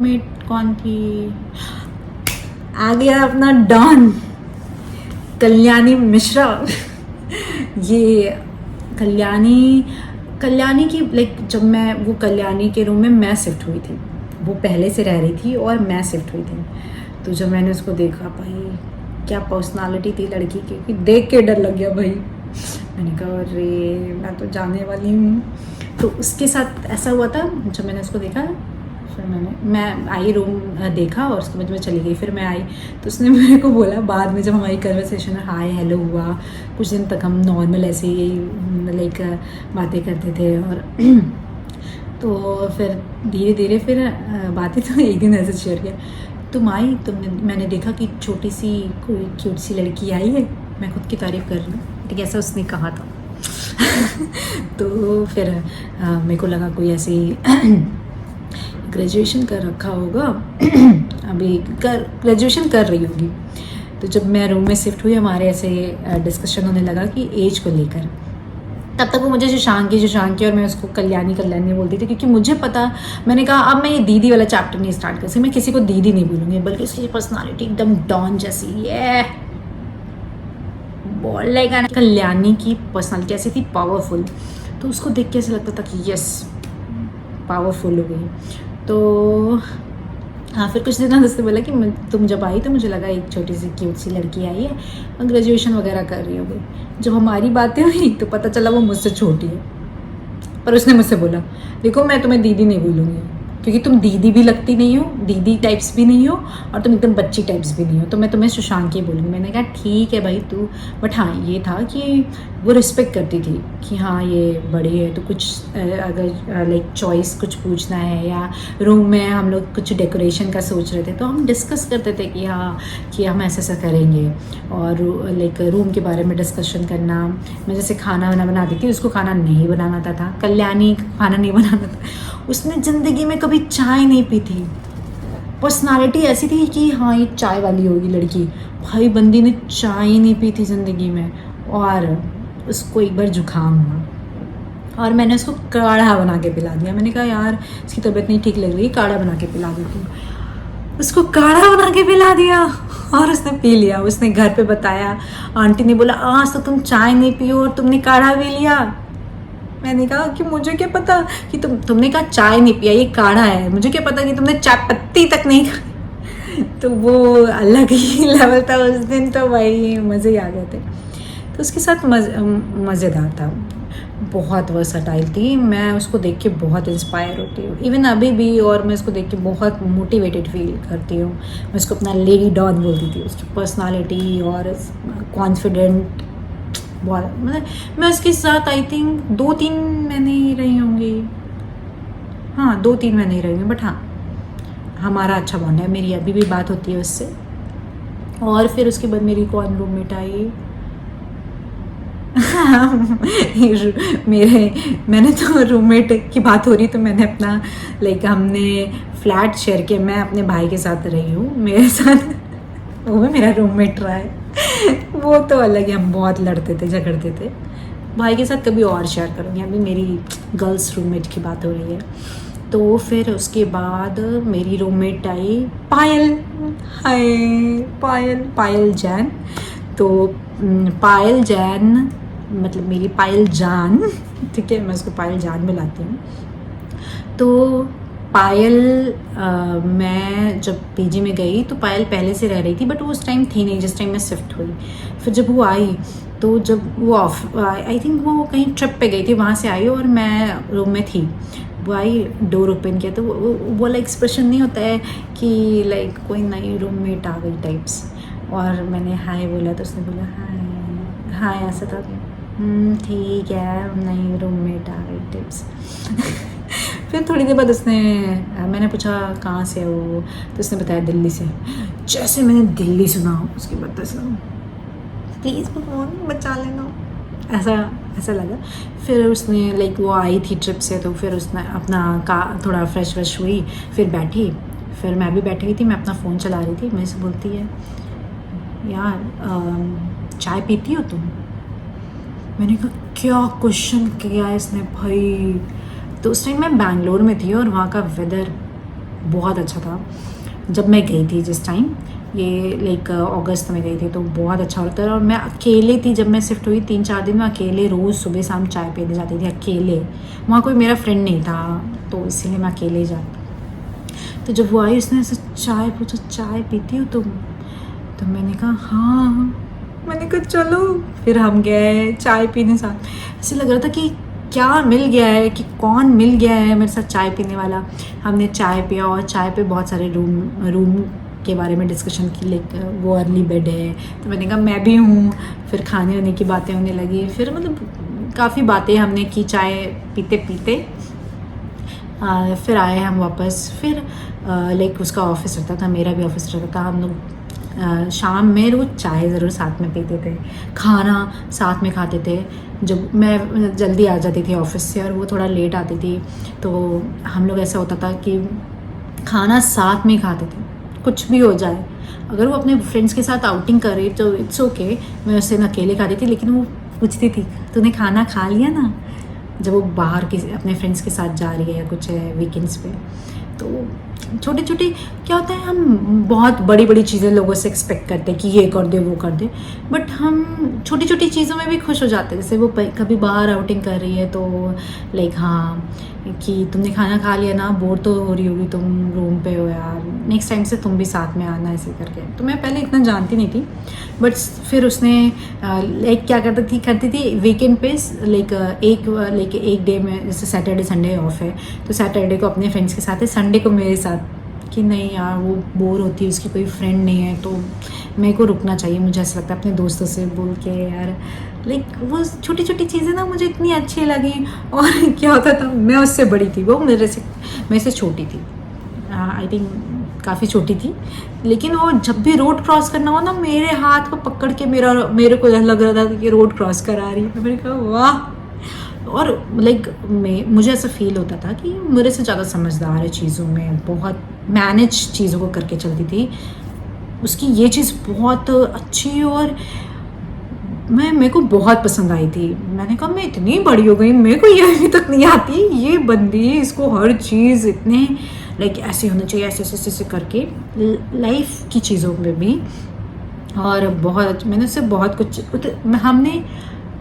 Met कौन थी, आ गया अपना डॉन कल्याणी मिश्रा। ये कल्याणी की लाइक जब मैं वो कल्याणी के रूम में मैं शिफ्ट हुई थी, वो पहले से रह रही थी और मैं शिफ्ट हुई थी। तो जब मैंने उसको देखा, भाई क्या पर्सनालिटी थी लड़की की, कि देख के डर लग गया भाई। मैंने कहा अरे मैं तो जाने वाली हूँ। तो उसके साथ ऐसा हुआ था, जब मैंने उसको देखा, फिर मैं आई रूम देखा और उसके बाद मैं चली गई। फिर मैं आई तो उसने मेरे को बोला बाद में, जब हमारी कन्वर्सेशन हाय हेलो हुआ, कुछ दिन तक हम नॉर्मल ऐसे ही लाइक बातें करते थे। और तो फिर धीरे धीरे फिर बातें तो एक दिन ऐसे शेयर किया, तुम आई, मैंने देखा कि छोटी सी कोई क्यूट सी लड़की आई है, मैं खुद की तारीफ़ कर रही हूँ, ठीक है, ऐसा उसने कहा था। तो फिर मेरे को लगा कोई ऐसी ग्रेजुएशन कर रखा होगा, अभी ग्रेजुएशन कर रही होगी। तो जब मैं रूम में शिफ्ट हुई, हमारे ऐसे डिस्कशन होने लगा कि एज को लेकर। तब तक वो मुझे शशांकी और मैं उसको कल्याणी बोलती थी, क्योंकि मुझे पता, मैंने कहा अब मैं ये दीदी वाला चैप्टर नहीं स्टार्ट कर सकती, मैं किसी को दीदी नहीं बोलूँगी, बल्कि उसकी पर्सनालिटी एकदम डॉन जैसी है, बोलेगा ना। कल्याणी की पर्सनालिटी ऐसी थी पावरफुल, तो उसको देख के ऐसा लगता था कि यस पावरफुल हो गई। तो हाँ, फिर कुछ दिन उसने बोला कि तुम जब आई तो मुझे लगा एक छोटी सी क्यूट सी लड़की आई है और ग्रेजुएशन वगैरह कर रही होगी। जब हमारी बातें हुई तो पता चला वो मुझसे छोटी है। पर उसने मुझसे बोला, देखो मैं तुम्हें दीदी नहीं बोलूँगी, क्योंकि तुम दीदी भी लगती नहीं हो, दीदी टाइप्स भी नहीं हो, और तुम एकदम बच्ची टाइप्स भी नहीं हो, तो मैं तुम्हें शशांकी बोलूँगी। मैंने कहा ठीक है भाई तू, बट हाँ ये था कि वो रिस्पेक्ट करती थी कि हाँ ये बड़ी है, तो कुछ अगर लाइक चॉइस कुछ पूछना है, या रूम में हम लोग कुछ डेकोरेशन का सोच रहे थे, तो हम डिस्कस करते थे कि हाँ कि हम ऐसा ऐसा करेंगे, और लाइक रूम के बारे में डिस्कशन करना। मैं जैसे खाना वाना बनाती थी, उसको खाना नहीं बनाना आता था, कल्याणी खाना नहीं बनाना था, उसने ज़िंदगी में कभी चाय नहीं पी थी। पर्सनालिटी ऐसी थी कि हाँ ये चाय वाली होगी लड़की, भाई बंदी ने चाय ही नहीं पी थी ज़िंदगी में। और उसको एक बार जुकाम हुआ और मैंने उसको काढ़ा बना के पिला दिया। मैंने कहा यार इसकी तबीयत नहीं ठीक लग रही, काढ़ा बना के पिला देती हूँ। उसको काढ़ा बना के पिला दिया और उसने पी लिया। उसने घर पे बताया, आंटी ने बोला आज तो तुम चाय नहीं पियो और तुमने काढ़ा पी लिया। मैंने कहा कि मुझे क्या पता कि तुमने कहा चाय नहीं पिया, ये काढ़ा है, मुझे क्या पता कि तुमने चाय पत्ती तक नहीं खाई। तो वो अलग ही लेवल था उस दिन, तो भाई मज़े ही आ गए थे। तो उसके साथ मज़ेदार था, बहुत वर्सटाइल थी। मैं उसको देख के बहुत इंस्पायर होती हूँ इवन अभी भी, और मैं उसको देख के बहुत मोटिवेटेड फील करती हूँ। मैं उसको अपना लेडी डॉन बोलती थी, उसकी पर्सनालिटी और कॉन्फिडेंट बहुत, मतलब मैं उसके साथ आई थिंक 2-3 महीने ही रही होंगी, हाँ 2-3 महीने ही रही होंगी, बट हाँ हमारा अच्छा बॉन्ड है, मेरी अभी भी बात होती है उससे। और फिर उसके बाद मेरी कौन रूममेट आई, मैंने तो रूममेट की बात हो रही तो मैंने अपना लाइक हमने फ्लैट शेयर किया, मैं अपने भाई के साथ रही हूँ, मेरे साथ वो भी मेरा रूममेट रहा है। वो तो अलग है, हम बहुत लड़ते थे झगड़ते थे। भाई के साथ कभी और शेयर करूँगी, अभी मेरी गर्ल्स रूममेट की बात हो रही है। तो फिर उसके बाद मेरी रूममेट आई पायल, हाय पायल जैन। तो पायल जैन मतलब मेरी पायल जान, ठीक है, मैं उसको पायल जान बुलाती हूँ। तो पायल मैं जब पीजी में गई तो पायल पहले से रह रही थी, बट वो उस टाइम थी नहीं जिस टाइम मैं शिफ्ट हुई। फिर जब वो आई तो जब वो आई थिंक वो कहीं ट्रिप पे गई थी, वहाँ से आई और मैं रूम में थी। वो आई, डोर ओपन किया तो वो वाला एक्सप्रेशन नहीं होता है कि लाइक कोई नई रूममेट आ गई टाइप्स। और मैंने हाय बोला तो उसने बोला हाय हाय, ऐसा था ठीक है नई रूममेट आ गई टाइप्स। फिर थोड़ी देर बाद मैंने पूछा कहाँ से है वो, तो उसने बताया दिल्ली से। जैसे मैंने दिल्ली सुना उसके बाद प्लीज़ भगवान बचा लेना, ऐसा लगा। फिर उसने लाइक वो आई थी ट्रिप से, तो फिर उसने अपना थोड़ा फ्रेश हुई, फिर बैठी, फिर मैं भी बैठी हुई थी, मैं अपना फ़ोन चला रही थी। मेरे से बोलती है यार चाय पीती हो तुम? मैंने कहा क्या क्वेश्चन किया इसने भाई। तो उस टाइम मैं बैंगलोर में थी और वहाँ का वेदर बहुत अच्छा था। जब मैं गई थी जिस टाइम, ये लाइक अगस्त में गई थी, तो बहुत अच्छा होता है। और मैं अकेले थी जब मैं शिफ्ट हुई, 3-4 दिन में अकेले रोज़ सुबह शाम चाय पीने जाती थी अकेले। वहाँ कोई मेरा फ्रेंड नहीं था, तो इसीलिए मैं अकेले ही जाती। तो जब वो आई उसने ऐसे चाय पूछा, चाय पीती हो तुम? तो मैंने कहा हाँ। मैंने कहा चलो, फिर हम गए चाय पीने साथ। ऐसे लग रहा था कि क्या मिल गया है, कि कौन मिल गया है मेरे साथ चाय पीने वाला। हमने चाय पिया और चाय पे बहुत सारे रूम के बारे में डिस्कशन की, लाइक वो अर्ली बेड है, तो मैंने कहा मैं भी हूँ। फिर खाने वाने की बातें होने लगी, फिर मतलब काफ़ी बातें हमने की चाय पीते पीते। फिर आए हम वापस। फिर लाइक उसका ऑफिस रहता था, मेरा भी ऑफिस रहता था। हम लोग शाम में रोज़ चाय ज़रूर साथ में पीते थे, खाना साथ में खाते थे। जब मैं जल्दी आ जाती थी ऑफिस से और वो थोड़ा लेट आती थी, तो हम लोग ऐसा होता था कि खाना साथ में खाते थे, कुछ भी हो जाए। अगर वो अपने फ्रेंड्स के साथ आउटिंग कर रही तो इट्स ओके, मैं उससे अकेले खाती थी, लेकिन वो पूछती थी तूने खाना खा लिया ना, जब वो बाहर किसी अपने फ्रेंड्स के साथ जा रही है या कुछ है वीकेंड्स पे। तो छोटे छोटे क्या होता है, हम बहुत बड़ी बड़ी चीज़ें लोगों से एक्सपेक्ट करते हैं कि ये कर दे वो कर दे, बट हम छोटी छोटी चीज़ों में भी खुश हो जाते हैं। जैसे वो कभी बाहर आउटिंग कर रही है तो लाइक हाँ कि तुमने खाना खा लिया ना, बोर तो हो रही होगी तुम, रूम पे हो यार, नेक्स्ट टाइम से तुम भी साथ में आना, ऐसे करके। तो मैं पहले इतना जानती नहीं थी, बट फिर उसने लाइक क्या करती थी वीकेंड पे, लाइक एक डे में, जैसे सैटरडे संडे ऑफ है तो सैटरडे को अपने फ्रेंड्स के साथ है, संडे को मेरे साथ, कि नहीं यार वो बोर होती है, उसकी कोई फ्रेंड नहीं है, तो मेरे को रुकना चाहिए। मुझे ऐसा लगता है अपने दोस्तों से बोल के यार, लाइक वो छोटी छोटी चीज़ें ना मुझे इतनी अच्छी लगी। और क्या होता था, मैं उससे बड़ी थी, वो मेरे से छोटी थी, आई थिंक काफ़ी छोटी थी, लेकिन वो जब भी रोड क्रॉस करना हो ना, मेरे हाथ को पकड़ के मेरे को लग रहा था कि रोड क्रॉस करा रही है। मैंने कहा वाह। और लाइक मुझे ऐसा फील होता था कि मेरे से ज़्यादा समझदार है चीज़ों में, बहुत मैनेज चीज़ों को करके चलती थी। उसकी ये चीज़ बहुत अच्छी, और मेरे को बहुत पसंद आई थी। मैंने कहा मैं इतनी बड़ी हो गई, मेरे को ये अभी तक नहीं आती, ये बंदी इसको हर चीज़ इतने लाइक ऐसे होना चाहिए, ऐसे करके लाइफ की चीज़ों में भी। और बहुत मैंने उससे बहुत कुछ, हमने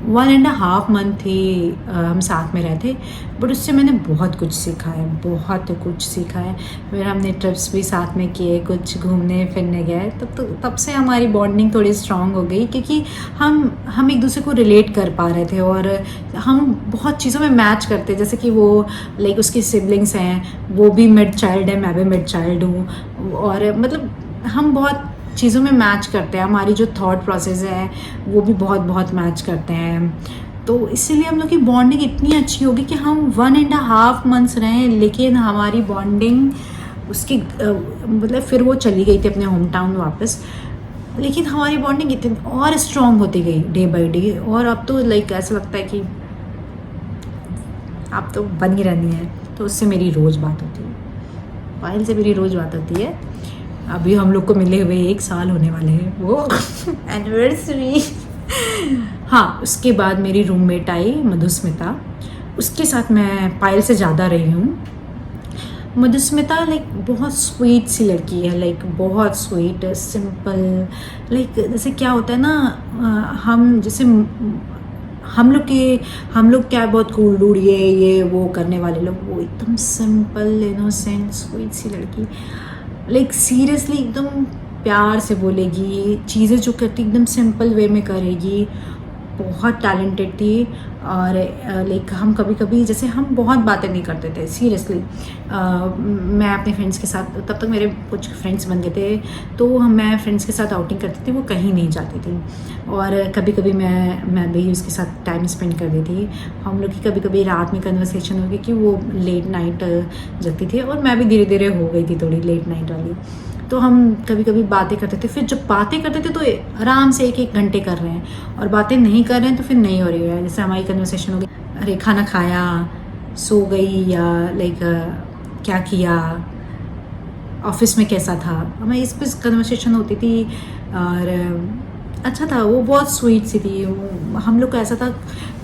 1.5 मंथ ही हम साथ में रहते, बट उससे मैंने बहुत कुछ सीखा है, बहुत कुछ सीखा है। फिर हमने ट्रिप्स भी साथ में किए, कुछ घूमने फिरने गए, तब से हमारी बॉन्डिंग थोड़ी स्ट्रांग हो गई, क्योंकि हम एक दूसरे को रिलेट कर पा रहे थे, और हम बहुत चीज़ों में मैच करते। जैसे कि वो लाइक उसकी सिबलिंग्स हैं, वो भी मिड चाइल्ड है, मैं भी मिड चाइल्ड हूँ, और मतलब हम बहुत चीज़ों में मैच करते हैं। हमारी जो थॉट प्रोसेस है वो भी बहुत मैच करते हैं, तो इसीलिए हम लोग की बॉन्डिंग इतनी अच्छी होगी कि हम 1.5 मंथ्स रहे, लेकिन हमारी बॉन्डिंग उसकी मतलब फिर वो चली गई थी अपने होम टाउन वापस, लेकिन हमारी बॉन्डिंग इतनी और स्ट्रॉन्ग होती गई डे बाई डे। और अब तो लाइक ऐसा लगता है कि अब तो बनी रहनी है। तो उससे मेरी रोज़ बात होती है, पायल से मेरी रोज़ बात होती है। अभी हम लोग को मिले हुए 1 साल होने वाले हैं, वो एनिवर्सरी। हाँ, उसके बाद मेरी रूममेट आई मधुस्मिता, उसके साथ मैं पायल से ज़्यादा रही हूँ। मधुस्मिता लाइक बहुत स्वीट सी लड़की है, लाइक बहुत स्वीट सिंपल। लाइक जैसे क्या होता है ना, हम जैसे हम लोग क्या बहुत कूल डूड ये वो करने वाले लोग, वो एकदम सिंपल इनोसेंट स्वीट सी लड़की, लाइक सीरियसली एकदम प्यार से बोलेगी, चीज़ें जो करती एकदम सिंपल वे में करेगी, बहुत टैलेंटेड थी। और लाइक हम कभी कभी जैसे हम बहुत बातें नहीं करते थे सीरियसली। मैं अपने फ्रेंड्स के साथ, तब तक मेरे कुछ फ्रेंड्स बन गए थे, तो मैं फ्रेंड्स के साथ आउटिंग करती थी, वो कहीं नहीं जाती थी। और कभी कभी मैं भी उसके साथ टाइम स्पेंड कर देती थी। हम लोग की कभी कभी रात में कन्वर्सेशन हो गई कि वो लेट नाइट जगती थी, और मैं भी धीरे धीरे हो गई थी थोड़ी लेट नाइट वाली। तो हम कभी कभी बातें करते थे, फिर जब बातें करते थे तो आराम से 1-1 घंटे कर रहे हैं, और बातें नहीं कर रहे हैं तो फिर नहीं हो रही है। जैसे हमारी कन्वर्सेशन हो गई, अरे खाना खाया, सो गई, या लाइक क्या किया, ऑफिस में कैसा था, हमें इस पर कन्वर्सेशन होती थी। और अच्छा था, वो बहुत स्वीट सी थी। हम लोग को ऐसा था,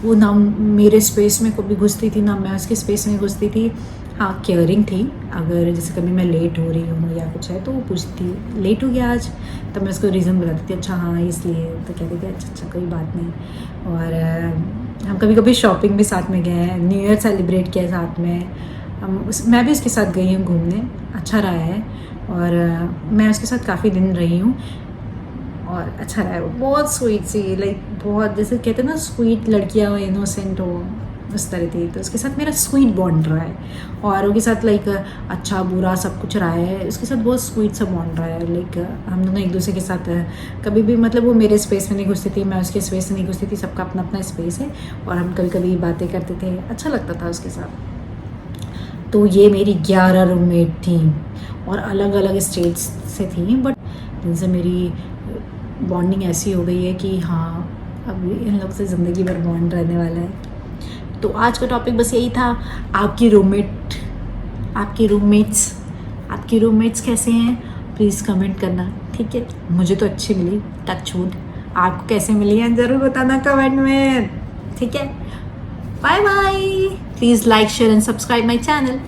वो ना मेरे स्पेस में कभी घुसती थी, ना मैं उसके स्पेस में घुसती थी। हाँ केयरिंग थी। अगर जैसे कभी मैं लेट हो रही हूँ या कुछ है तो वो पूछती लेट हो गया आज, तब मैं उसको रीज़न बताती थी, अच्छा हाँ इसलिए, तो कहती थी अच्छा कोई बात नहीं। और हम कभी कभी शॉपिंग भी साथ में गए हैं, न्यू ईयर सेलिब्रेट किया साथ में। मैं भी उसके साथ गई हूँ घूमने, अच्छा रहा है। और मैं उसके साथ काफ़ी दिन रही हूँ और अच्छा रहा है। वो बहुत स्वीट सी, लाइक बहुत जैसे कहते हैं ना स्वीट लड़कियाँ हो, इनोसेंट हो, उस तरह थी। तो उसके साथ मेरा स्वीट बॉन्ड रहा है। और उसके साथ लाइक अच्छा बुरा सब कुछ रहा है, उसके साथ बहुत स्वीट सा बॉन्ड रहा है। लाइक हम दोनों एक दूसरे के साथ कभी भी, मतलब वो मेरे स्पेस में नहीं घुसती थी, मैं उसके स्पेस में नहीं घुसती थी, सबका अपना अपना स्पेस है। और हम कभी कभी बातें करते थे, अच्छा लगता था उसके साथ। तो ये मेरी 11 रूममेट थी और अलग अलग स्टेट्स से थी, बट जिनसे मेरी बॉन्डिंग ऐसी हो गई है कि हाँ अब इन लोग से ज़िंदगी भर बॉन्ड रहने वाला है। तो आज का टॉपिक बस यही था। आपकी रूममेट्स कैसे हैं, प्लीज़ कमेंट करना, ठीक है। मुझे तो अच्छी मिली, टच वुड। आपको कैसे मिली है ज़रूर बताना कमेंट में, ठीक है। Bye bye, please like share and subscribe my channel.